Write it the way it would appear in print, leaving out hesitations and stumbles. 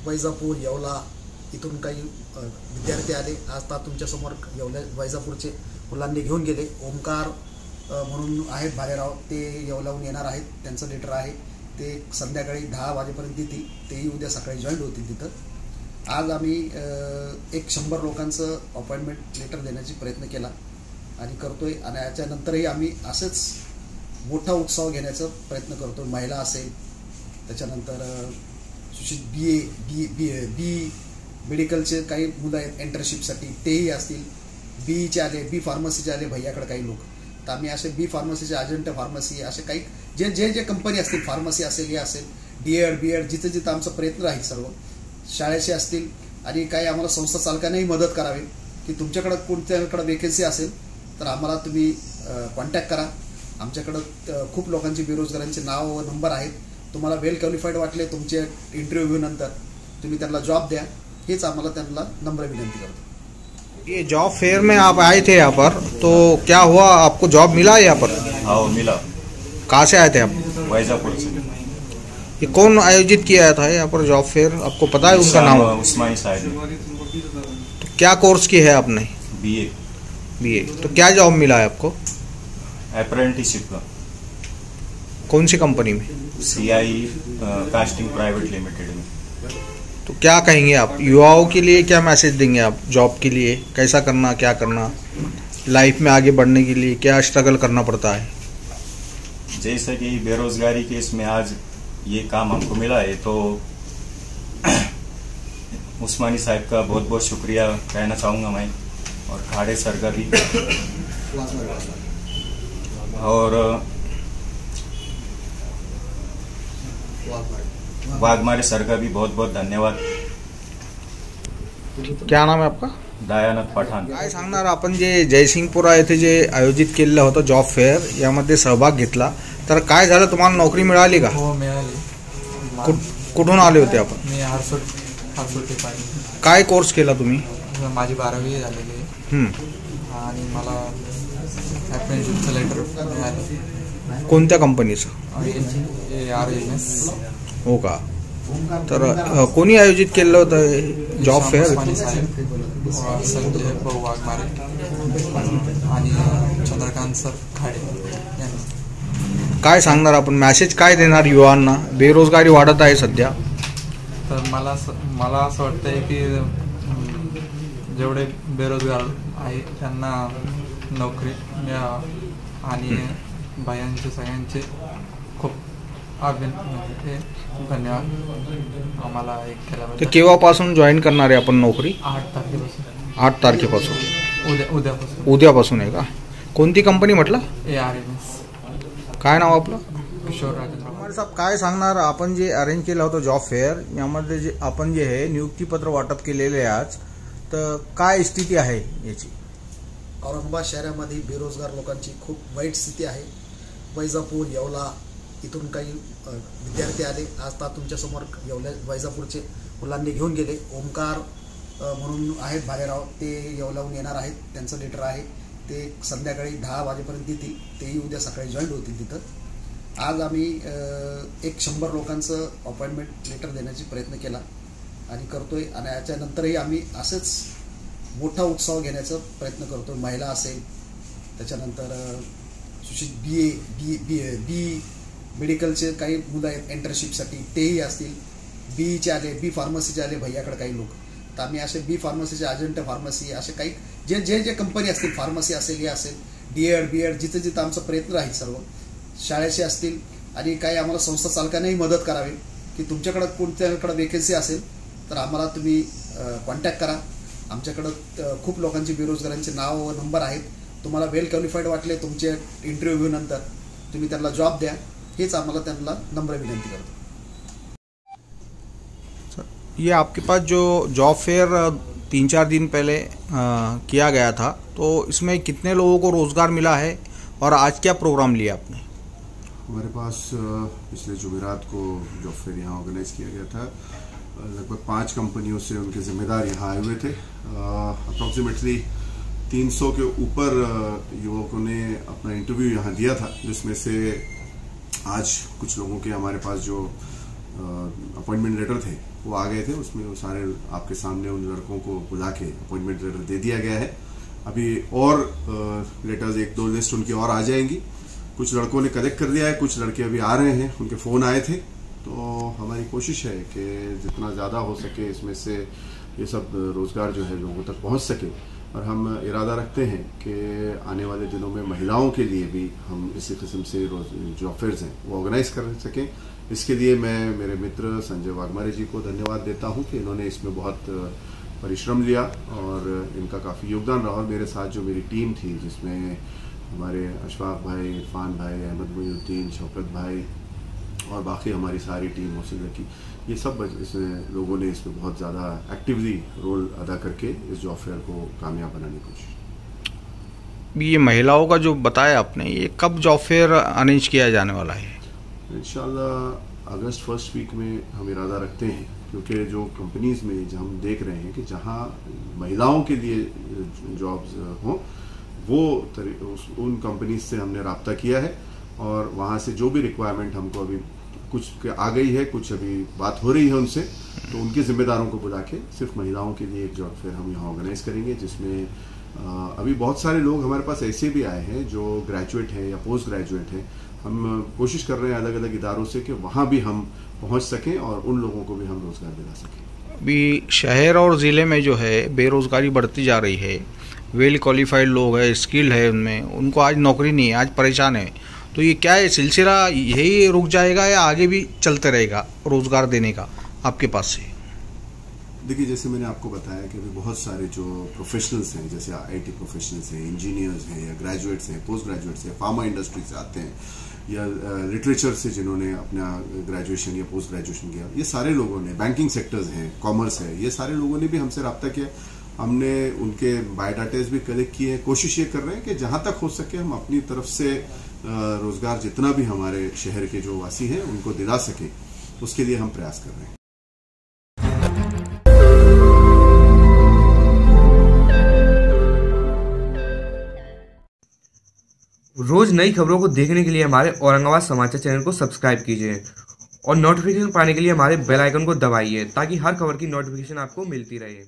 वैजापूर येवला इथून काही विद्यार्थी आले. आज तुमच्यासमोर वैजापूरचे मुलांनी घेऊन गेले. ओमकार म्हणून आहेत भालेराव, ते येवल्याहून येणार आहेत. त्यांचं लेटर आहे, ते संध्याकाळी 10 वाजेपर्यंत येतील. तेही उद्या सकाळी जॉईन होतील तिथं. आज आम्ही 100 लोकांचं अपॉइंटमेंट लेटर देण्याचा प्रयत्न केला आणि करतोय. आणि याच्यानंतरही आम्ही असंच मोठा उत्सव घेण्याचा प्रयत्न करतो. महिला असेल, त्याच्यानंतर बी मेडिकलचे काही मुलं आहेत एंटरशिपसाठी, तेही असतील. बीचे आले, बी फार्मसीचे आले भैयाकडे काही लोक. तर आम्ही असे बी फार्मसीचे अजंटा फार्मसी असे काही जे कंपनी असतील, फार्मसी असेल, हे असेल, DED जिथं जिथं आमचा प्रयत्न राहील सर्व शाळेचे असतील. आणि काही आम्हाला संस्था चालकांनाही मदत करावी की तुमच्याकडं कोणत्याकडं वेकेन्सी असेल तर आम्हाला तुम्ही कॉन्टॅक्ट करा. आमच्याकडं खूप लोकांची बेरोजगारांचे नाव व नंबर आहेत. तुम्हाला वेल क्वालिफाईड वाटले तुमचे इंटरव्ह्यू नंतर तुम्ही त्यांना जॉब द्या, हेच आम्हाला त्यांना नम्र विनंती करतो. ये जॉब फेयर में आप आए थे यहाँ पर, तो क्या हुआ, आपको जॉब मिला यहाँ पर? हाँ मिला। कहाँ से आए थे आप? वैजापुर से। ये कौन आयोजित किया था यहाँ पर जॉब फेयर, आपको पता है उनका नाम? उस्मानी साहिब। तो क्या कोर्स की है आपने? BA। तो क्या जॉब मिला है आपको? अप्रेंटिसशिप का। कौन सी कंपनी में? CI कास्टिंग प्राइवेट लिमिटेड में। तो क्या कहेंगे आप युवाओं के लिए, क्या मैसेज देंगे आप जॉब के लिए, कैसा करना, क्या करना, लाइफ में आगे बढ़ने के लिए क्या स्ट्रगल करना पड़ता है? जैसे कि बेरोजगारी के इसमें आज ये काम हमको मिला है, तो उस्मानी साहब का बहुत बहुत शुक्रिया कहना चाहूँगा मैं, और खाड़े सर का भी, और वाघमारे सर का भी बहुत बहुत धन्यवाद. क्या नाम आहे आपका? दयानंद पठाण. काय सांगणार आपण, जे जयसिंगपुरा येथे जे आयोजित केलेलं होतं जॉब फेअर, यामध्ये सहभाग घेतला, तर काय झालं, तुम्हाला नोकरी मिळाली का? हो मिळाली. कुठून आले होते आपण? मी हरसोटी पाहिजे. काय कोर्स केला तुम्ही? माझी 12वी झालेली आहे आणि मला अप्रेंटिसशिपचं लेटर मिळालं. कोणत्या कंपनीचं? ARNS. हो का? तर कोणी आयोजित केलं होतं जॉब फेअर? संजय भाऊ वाघमारे आणि चंद्रकांत सर खाडे यांनी. काय सांगणार आपण, मॅसेज काय देणार युवांना? बेरोजगारी वाढत आहे सध्या. तर मला असं वाटतंय की जेवढे बेरोजगार आहे त्यांना नोकरी मिळावा आणि बायांचे सगळ्यांचे खूप धन्यवाद. आम्हाला एक केल्याबद्दल. तर केव्हापासून जॉईन करणार आहे आपण नोकरी? 8 तारखेपासून. 8 तारखेपासून? उद्यापासून आहे का? कोणती कंपनी म्हटलं? ARNS. काय नाव आपलं? किशोर राजेंद्र. साहेब, काय सांगणार आपण, जे अरेंज केलं होतं जॉब फेअर, यामध्ये जे आपण जे हे नियुक्तीपत्र वाटप केलेले आहे आज, तर काय स्थिती आहे याची? औरंगाबाद शहरामध्ये बेरोजगार लोकांची खूप वाईट स्थिती आहे. वैजापूर येवला इथून काही विद्यार्थी आले. आज तुमच्यासमोर वैजापूरचे मुलांनी घेऊन गेले. ओमकार म्हणून आहेत भालेराव, ते येवल्याहून येणार आहेत. त्यांचं लेटर आहे, ते संध्याकाळी 10 वाजेपर्यंत येतील. तेही उद्या सकाळी जॉईन होतील तिथं. आज आम्ही 100 लोकांचं अपॉइंटमेंट लेटर देण्याचा प्रयत्न केला आणि करतोय. आणि याच्यानंतरही आम्ही असंच मोठा उत्सव घेण्याचा प्रयत्न करतो. महिला असेल, त्याच्यानंतर बी मेडिकलचे काही मुलं आहेत एंटरशिपसाठी, तेही असतील. बीचे आले, बी फार्मसीचे आले भैयाकडे काही लोक. तर आम्ही असे बी फार्मसीचे अजंटा फार्मसी असे काही जे कंपनी असतील, फार्मसी असेल, हे असेल, DED जिथं जिथं आमचा प्रयत्न राहील सर्व शाळेचे असतील. आणि काही आम्हाला संस्था चालकांनाही मदत करावी की तुमच्याकडं कोणत्याकडं वेकेन्सी असेल तर आम्हाला तुम्ही कॉन्टॅक्ट करा. आमच्याकडं खूप लोकांची बेरोजगारांचे नाव व नंबर आहेत. तुम्हाला वेल क्वालिफाईड वाटले तुमचे इंटरव्ह्यू नंतर तुम्ही त्यांना जॉब द्या, हेच आम्हाला त्यांना नम्र विनंती करतो. ये आपके पास जो जॉब फेयर 3-4 दिन पहले किया गया था, तो इसमें कितने लोगों को रोज़गार मिला है और आज क्या प्रोग्राम लिया आपने? हमारे पास पिछले जुमेरात को जॉब फेयर यहाँ ऑर्गेनाइज किया गया था. लगभग 5 कंपनियों से उनके जिम्मेदार यहाँ आए हुए थे. अप्रॉक्सीमेटली 300 के ऊपर युवकों ने अपना इंटरव्यू यहाँ दिया था, जिसमें से आज कुछ लोगों के हमारे पास जो अपॉइंटमेंट लेटर थे वो आ गए थे, उसमें वो सारे आपके सामने उन लड़कों को बुला के अपॉइंटमेंट लेटर दे दिया गया है। अभी और लेटर्स 1-2 लिस्ट उनकी और आ जाएंगी। कुछ लड़कों ने कलेक्ट कर लिया है, कुछ लड़के अभी आ रहे हैं, उनके फ़ोन आए थे। तो हमारी कोशिश है कि जितना ज़्यादा हो सके इसमें से ये सब रोज़गार जो है लोगों तक पहुंच सके, और हम इरादा रखते हैं कि आने वाले दिनों में महिलाओं के लिए भी हम इसी किस्म से जो फेयर्स हैं वो ऑर्गेनाइज कर सकें। इसके लिए मैं मेरे मित्र संजय वाघमारे जी को धन्यवाद देता हूं कि इन्होंने इसमें बहुत परिश्रम लिया और इनका काफ़ी योगदान रहा। और मेरे साथ जो मेरी टीम थी, जिसमें हमारे अशफाक भाई, इरफान भाई, अहमद मोइनुद्दीन, शौकत भाई और बाकी हमारी सारी टीम मौसम की, ये सब इसमें लोगों ने इसमें बहुत ज़्यादा एक्टिवली रोल अदा करके इस जॉब फेयर को कामयाब बनाने की कोशिश। ये महिलाओं का जो बताया आपने, ये कब जॉब फेयर अरेंज किया जाने वाला है? इंशाल्लाह अगस्त फर्स्ट वीक में हम इरादा रखते हैं, क्योंकि जो कंपनीज में जो हम देख रहे हैं कि जहां महिलाओं के लिए जॉब्स हों, वो उन कंपनीज से हमने रब्ता किया है और वहां से जो भी रिक्वायरमेंट हमको अभी कुछ आ गई है, कुछ अभी बात हो रही है उनसे, तो उनके जिम्मेदारों को बुला के सिर्फ महिलाओं के लिए एक जॉब फेयर हम यहाँ ऑर्गेनाइज करेंगे, जिसमें अभी बहुत सारे लोग हमारे पास ऐसे भी आए हैं जो ग्रेजुएट हैं या पोस्ट ग्रेजुएट हैं। हम कोशिश कर रहे हैं अलग अलग इदारों से कि वहाँ भी हम पहुँच सकें और उन लोगों को भी हम रोज़गार दिला सकें। अभी शहर और ज़िले में जो है बेरोज़गारी बढ़ती जा रही है, वेल क्वालिफाइड लोग हैं, स्किल्ड है उनमें, उनको आज नौकरी नहीं है, आज परेशान है। तो ये क्या है, सिलसिला यही रुक जाएगा या आगे भी चलते रहेगा रोज़गार देने का आपके पास से? देखिए, जैसे मैंने आपको बताया कि अभी बहुत सारे जो प्रोफेशनल्स हैं, जैसे आईटी प्रोफेशनल्स हैं, इंजीनियर्स हैं या ग्रेजुएट्स हैं, पोस्ट ग्रेजुएट्स हैं, फार्मा इंडस्ट्री से आते हैं या लिटरेचर से जिन्होंने अपना ग्रेजुएशन या पोस्ट ग्रेजुएशन किया, ये सारे लोगों ने, बैंकिंग सेक्टर्स हैं, कॉमर्स है, ये सारे लोगों ने भी हमसे रब्ता किया। हमने उनके बायोडाटाज भी कलेक्ट किए हैं। कोशिश ये कर रहे हैं कि जहां तक हो सके हम अपनी तरफ से रोजगार जितना भी हमारे शहर के जो वासी हैं उनको दिला सके, उसके लिए हम प्रयास कर रहे हैं। रोज नई खबरों को देखने के लिए हमारे औरंगाबाद समाचार चैनल को सब्सक्राइब कीजिए और नोटिफिकेशन पाने के लिए हमारे बेल आइकन को दबाइए, ताकि हर खबर की नोटिफिकेशन आपको मिलती रहे।